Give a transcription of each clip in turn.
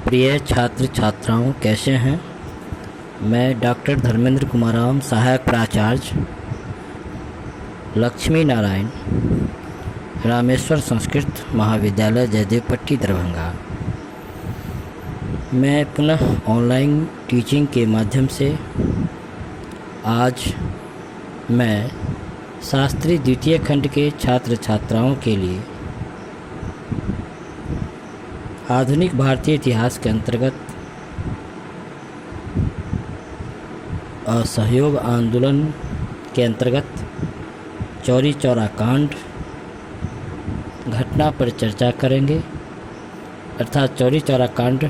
प्रिय छात्र छात्राओं, कैसे हैं। मैं डॉक्टर धर्मेंद्र कुमाराम, सहायक प्राचार्य, लक्ष्मी नारायण, रामेश्वर संस्कृत महाविद्यालय, जयदेवपट्टी, दरभंगा। मैं पुनः ऑनलाइन टीचिंग के माध्यम से आज मैं शास्त्री द्वितीय खंड के छात्र छात्राओं के लिए आधुनिक भारतीय इतिहास के अंतर्गत असहयोग आंदोलन के अंतर्गत चौरी चौरा कांड घटना पर चर्चा करेंगे। अर्थात चौरी चौरा कांड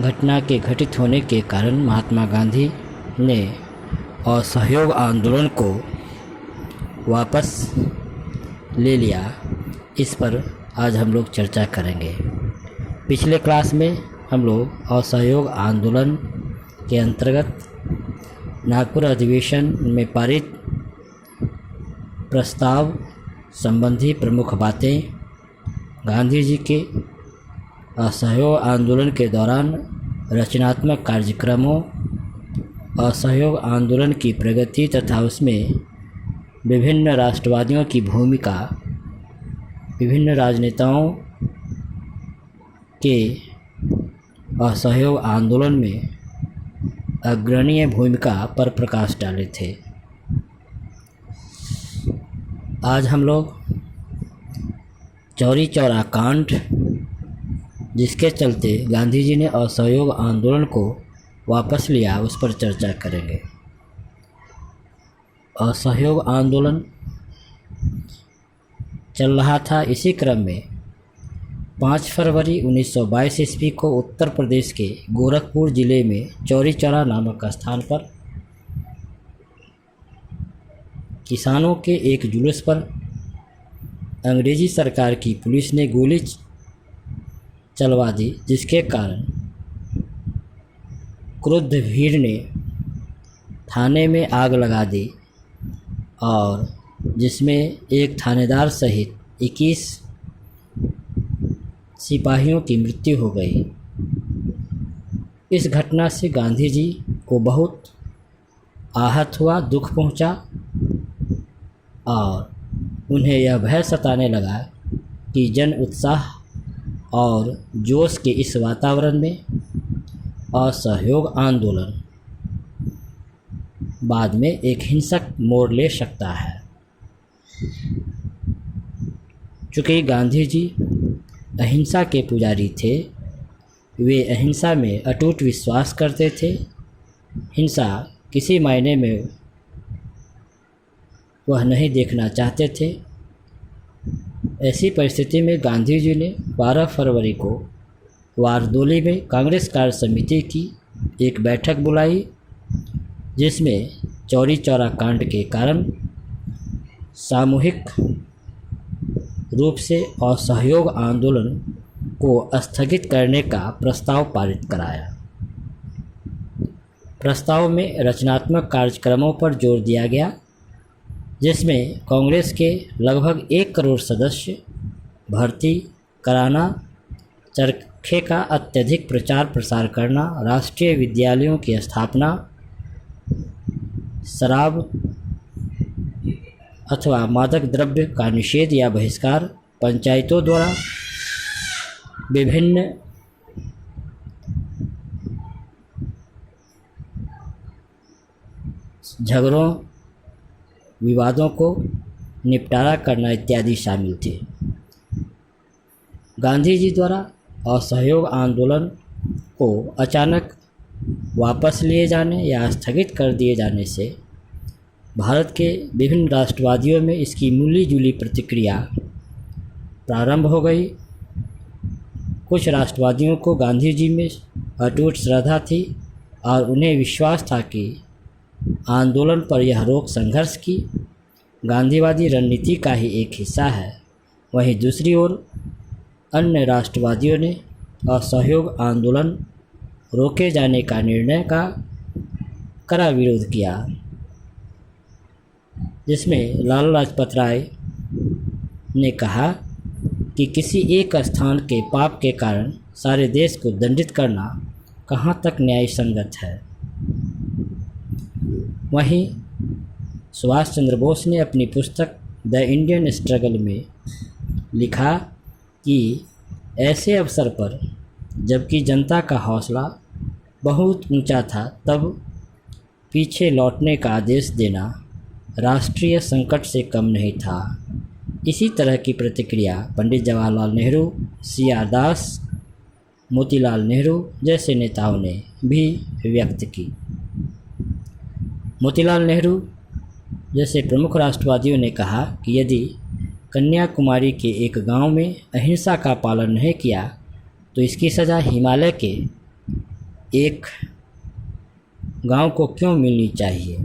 घटना के घटित होने के कारण महात्मा गांधी ने असहयोग आंदोलन को वापस ले लिया, इस पर आज हम लोग चर्चा करेंगे। पिछले क्लास में हम लोग असहयोग आंदोलन के अंतर्गत नागपुर अधिवेशन में पारित प्रस्ताव संबंधी प्रमुख बातें, गांधी जी के असहयोग आंदोलन के दौरान रचनात्मक कार्यक्रमों, असहयोग आंदोलन की प्रगति तथा उसमें विभिन्न राष्ट्रवादियों की भूमिका, विभिन्न राजनेताओं के असहयोग आंदोलन में अग्रणीय भूमिका पर प्रकाश डाले थे। आज हम लोग चौरी चौरा कांड, जिसके चलते गांधी जी ने असहयोग आंदोलन को वापस लिया, उस पर चर्चा करेंगे। असहयोग आंदोलन चल रहा था। इसी क्रम में 5 फरवरी 1922 ईस्वी को उत्तर प्रदेश के गोरखपुर ज़िले में चौरी चौरा नामक स्थान पर किसानों के एक जुलूस पर अंग्रेजी सरकार की पुलिस ने गोली चलवा दी, जिसके कारण क्रुद्ध भीड़ ने थाने में आग लगा दी और जिसमें एक थानेदार सहित 21 सिपाहियों की मृत्यु हो गई। इस घटना से गांधी जी को बहुत आहत हुआ, दुख पहुंचा और उन्हें यह भय सताने लगा कि जन उत्साह और जोश के इस वातावरण में असहयोग आंदोलन बाद में एक हिंसक मोड़ ले सकता है। चूँकि गांधी जी अहिंसा के पुजारी थे, वे अहिंसा में अटूट विश्वास करते थे। हिंसा किसी मायने में वह नहीं देखना चाहते थे। ऐसी परिस्थिति में गांधी जी ने 12 फरवरी को वारदोली में कांग्रेस कार्य समिति की एक बैठक बुलाई, जिसमें चौरी चौरा कांड के कारण सामूहिक रूप से असहयोग आंदोलन को स्थगित करने का प्रस्ताव पारित कराया। प्रस्ताव में रचनात्मक कार्यक्रमों पर जोर दिया गया, जिसमें कांग्रेस के लगभग 1 करोड़ सदस्य भर्ती कराना, चरखे का अत्यधिक प्रचार प्रसार करना, राष्ट्रीय विद्यालयों की स्थापना, शराब अथवा मादक द्रव्य का निषेध या बहिष्कार, पंचायतों द्वारा विभिन्न झगड़ों विवादों को निपटारा करना इत्यादि शामिल थे। गांधी जी द्वारा असहयोग आंदोलन को अचानक वापस लिए जाने या स्थगित कर दिए जाने से भारत के विभिन्न राष्ट्रवादियों में इसकी मिली जुली प्रतिक्रिया प्रारंभ हो गई। कुछ राष्ट्रवादियों को गांधी जी में अटूट श्रद्धा थी और उन्हें विश्वास था कि आंदोलन पर यह रोक संघर्ष की गांधीवादी रणनीति का ही एक हिस्सा है। वहीं दूसरी ओर अन्य राष्ट्रवादियों ने असहयोग आंदोलन रोके जाने का निर्णय का कड़ा विरोध किया, जिसमें लाला लाजपत राय ने कहा कि किसी एक स्थान के पाप के कारण सारे देश को दंडित करना कहाँ तक न्याय संगत है। वहीं सुभाष चंद्र बोस ने अपनी पुस्तक द इंडियन स्ट्रगल में लिखा कि ऐसे अवसर पर जबकि जनता का हौसला बहुत ऊंचा था तब पीछे लौटने का आदेश देना राष्ट्रीय संकट से कम नहीं था। इसी तरह की प्रतिक्रिया पंडित जवाहरलाल नेहरू, सी.आर. दास, मोतीलाल नेहरू जैसे नेताओं ने भी व्यक्त की। मोतीलाल नेहरू जैसे प्रमुख राष्ट्रवादियों ने कहा कि यदि कन्याकुमारी के एक गांव में अहिंसा का पालन नहीं किया तो इसकी सज़ा हिमालय के एक गांव को क्यों मिलनी चाहिए।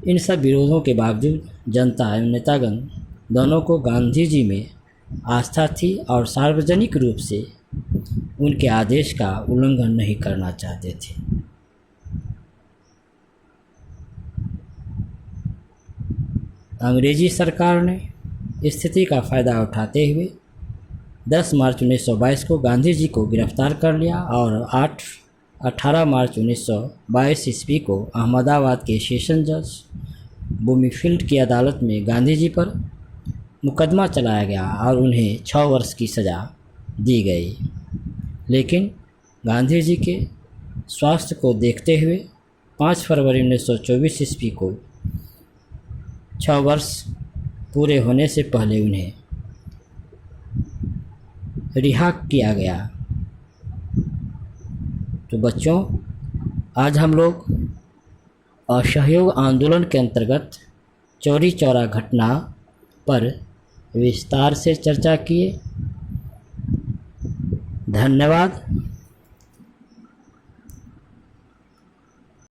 इन सब विरोधों के बावजूद जनता एवं नेतागण दोनों को गांधी जी में आस्था थी और सार्वजनिक रूप से उनके आदेश का उल्लंघन नहीं करना चाहते थे। अंग्रेजी सरकार ने स्थिति का फ़ायदा उठाते हुए 10 मार्च 1922 को गांधी जी को गिरफ्तार कर लिया और 18 मार्च 1922 ईस्वी को अहमदाबाद के सेशन जज बूमीफील्ड की अदालत में गांधी जी पर मुकदमा चलाया गया और उन्हें 6 वर्ष की सज़ा दी गई। लेकिन गांधी जी के स्वास्थ्य को देखते हुए 5 फरवरी 1924 ईस्वी को 6 वर्ष पूरे होने से पहले उन्हें रिहा किया गया। तो बच्चों, आज हम लोग असहयोग आंदोलन के अंतर्गत चौरी चौरा घटना पर विस्तार से चर्चा किए। धन्यवाद।